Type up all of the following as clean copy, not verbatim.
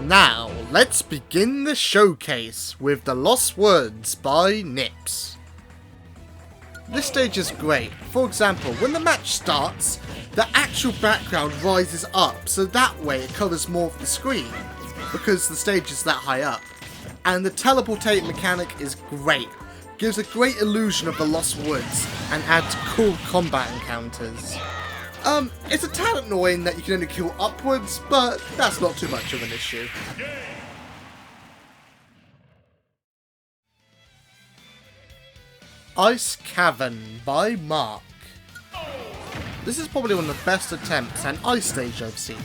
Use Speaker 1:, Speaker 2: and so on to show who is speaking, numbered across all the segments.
Speaker 1: Now, let's begin the showcase with The Lost Woods by Nips. This stage is great. For example, when the match starts, the actual background rises up, so that way it covers more of the screen, because the stage is that high up. And the teleportate mechanic is great. Gives a great illusion of the Lost Woods, and adds cool combat encounters. It's a tad annoying that you can only kill upwards, but that's not too much of an issue. Ice Cavern by Mark. This is probably one of the best attempts at an ice stage I've seen.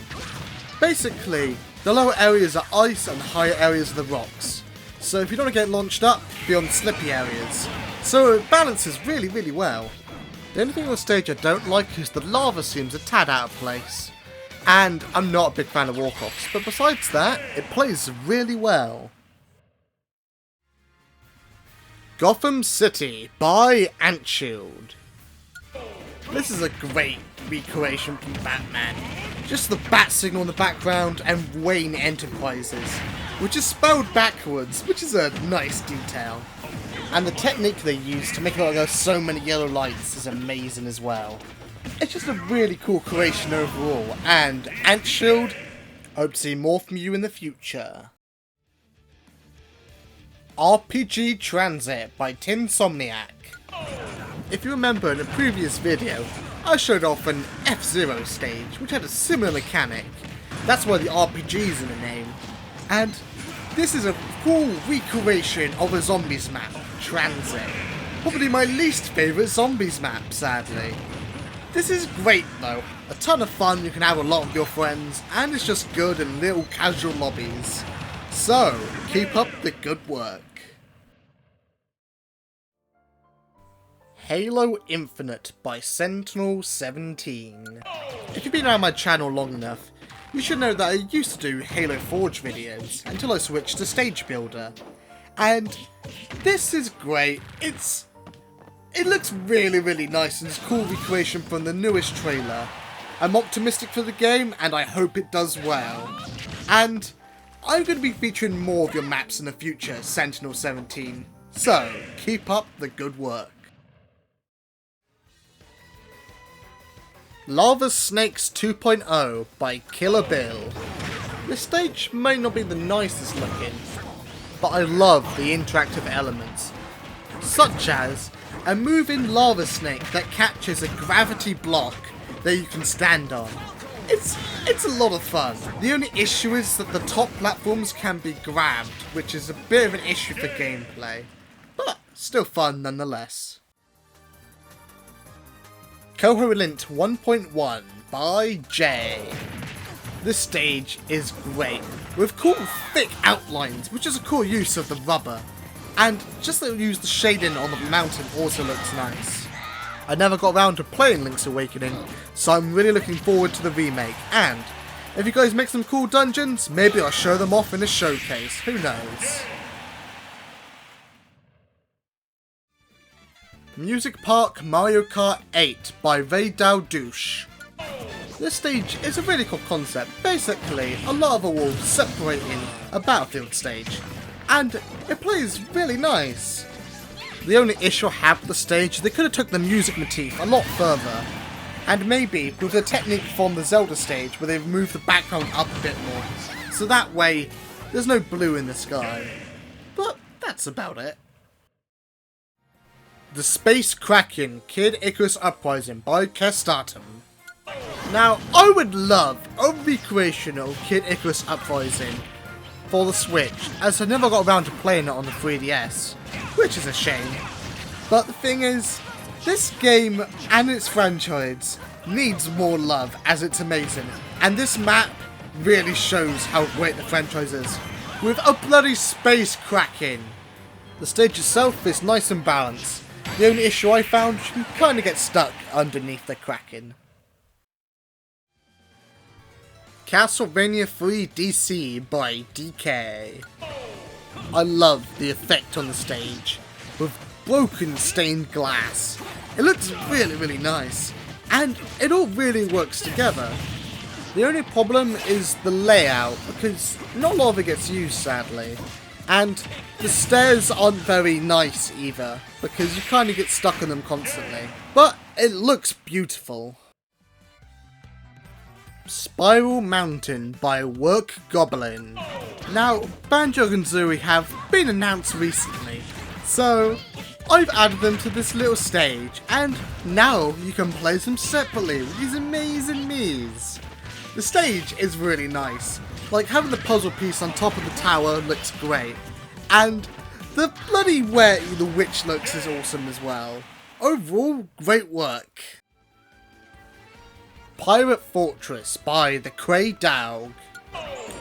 Speaker 1: Basically, the lower areas are ice and the higher areas are the rocks. So if you don't want to get launched up, be on slippy areas. So it balances really well. The only thing on the stage I don't like is the lava seems a tad out of place. And I'm not a big fan of walk-offs, but besides that, it plays really well. Gotham City by Antshield. This is a great recreation from Batman. Just the bat signal in the background and Wayne Enterprises, which is spelled backwards, which is a nice detail. And the technique they use to make it look like there's so many yellow lights is amazing as well. It's just a really cool creation overall, and Antshield, hope to see more from you in the future. RPG Transit by Tinsomniac. If you remember in a previous video, I showed off an F-Zero stage, which had a similar mechanic. That's why the RPG is in the name. And this is a cool recreation of a zombies map, Transit. Probably my least favourite zombies map, sadly. This is great though, a ton of fun, you can have a lot with your friends, and it's just good in little casual lobbies. So, keep up the good work. Halo Infinite by Sentinel17. If you've been around my channel long enough, you should know that I used to do Halo Forge videos until I switched to Stage Builder. And this is great. It looks really nice and it's a cool recreation from the newest trailer. I'm optimistic for the game and I hope it does well. And I'm going to be featuring more of your maps in the future, Sentinel17. So, keep up the good work. Lava Snakes 2.0 by Killer Bill. This stage may not be the nicest looking, but I love the interactive elements, such as a moving lava snake that catches a gravity block that you can stand on. It's a lot of fun. The only issue is that the top platforms can be grabbed, which is a bit of an issue for gameplay, but still fun nonetheless. Koholint 1.1 by J. This stage is great, with cool thick outlines, which is a cool use of the rubber, and just that we use the shading on the mountain also looks nice. I never got around to playing Link's Awakening, so I'm really looking forward to the remake, and if you guys make some cool dungeons, maybe I'll show them off in a showcase, who knows. Music Park Mario Kart 8 by Vaydao Douche. This stage is a really cool concept, basically a lava wall separating a battlefield stage, and it plays really nice. The only issue I have with the stage is they could have took the music motif a lot further, and maybe with the technique from the Zelda stage where they've moved the background up a bit more, so that way there's no blue in the sky. But that's about it. The Space Kraken Kid Icarus Uprising by Castatum. Now, I would love a recreation of Kid Icarus Uprising for the Switch, as I never got around to playing it on the 3DS, which is a shame. But the thing is, this game and its franchise needs more love, as it's amazing, and this map really shows how great the franchise is, with a bloody Space Kraken. The stage itself is nice and balanced. The only issue I found, you can kind of get stuck underneath the Kraken. Castlevania 3 DC by DK. I love the effect on the stage, with broken stained glass. It looks really nice, and it all really works together. The only problem is the layout, because not a lot of it gets used, sadly. And the stairs aren't very nice either, because you kind of get stuck on them constantly. But it looks beautiful. Spiral Mountain by Work Goblin. Now, Banjo and Kazooie have been announced recently, so I've added them to this little stage, and now you can play them separately with these amazing MIIs. The stage is really nice, like having the puzzle piece on top of the tower looks great, and the bloody way the witch looks is awesome as well. Overall, great work. Pirate Fortress by the Cray Dog.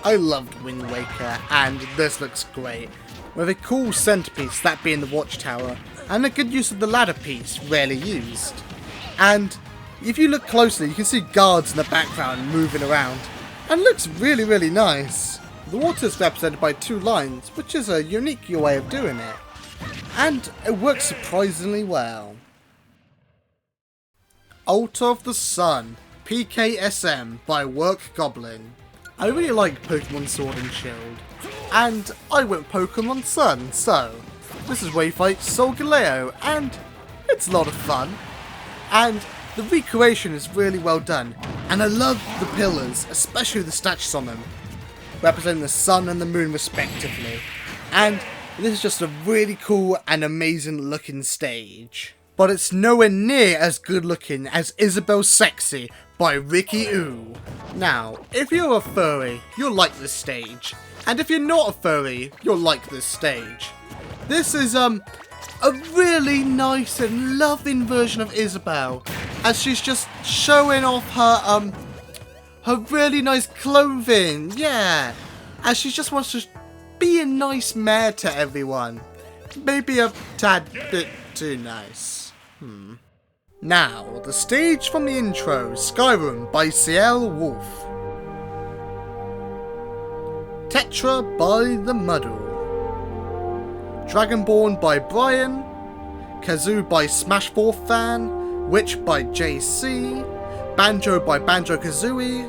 Speaker 1: I loved Wind Waker, and this looks great, with a cool centerpiece, that being the watchtower, and a good use of the ladder piece, rarely used. And if you look closely, you can see guards in the background moving around, and looks really, really nice. The water is represented by 2 lines, which is a unique way of doing it, and it works surprisingly well. AltarOfSun PKSM by Work Goblin. I really like Pokemon Sword and Shield, and I went Pokemon Sun, so this is where you fight Solgaleo, and it's a lot of fun. And the recreation is really well done, and I love the pillars, especially the statues on them, representing the sun and the moon respectively. And this is just a really cool and amazing looking stage. But it's nowhere near as good looking as Isabelle Sexy by Ricky Ooh. Now, if you're a furry, you'll like this stage. And if you're not a furry, you'll like this stage. This is a really nice and loving version of Isabeau, as she's just showing off her really nice clothing, yeah. As she just wants to be a nice mare to everyone. Maybe a tad bit too nice. Now, the stage from the intro, Skyrim by CL Wolf. Tetra by the Muddler. Dragonborn by Brian. Kazooie by Smash4 Fan. Witch by JC. Banjo by Banjo Kazooie.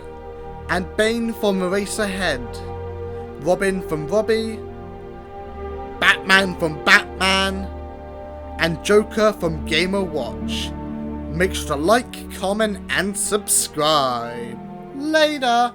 Speaker 1: And Bane from Eraserhead. Robin from Robbie. Batman from Batman. And Joker from Gamer Watch. Make sure to like, comment and subscribe. Later!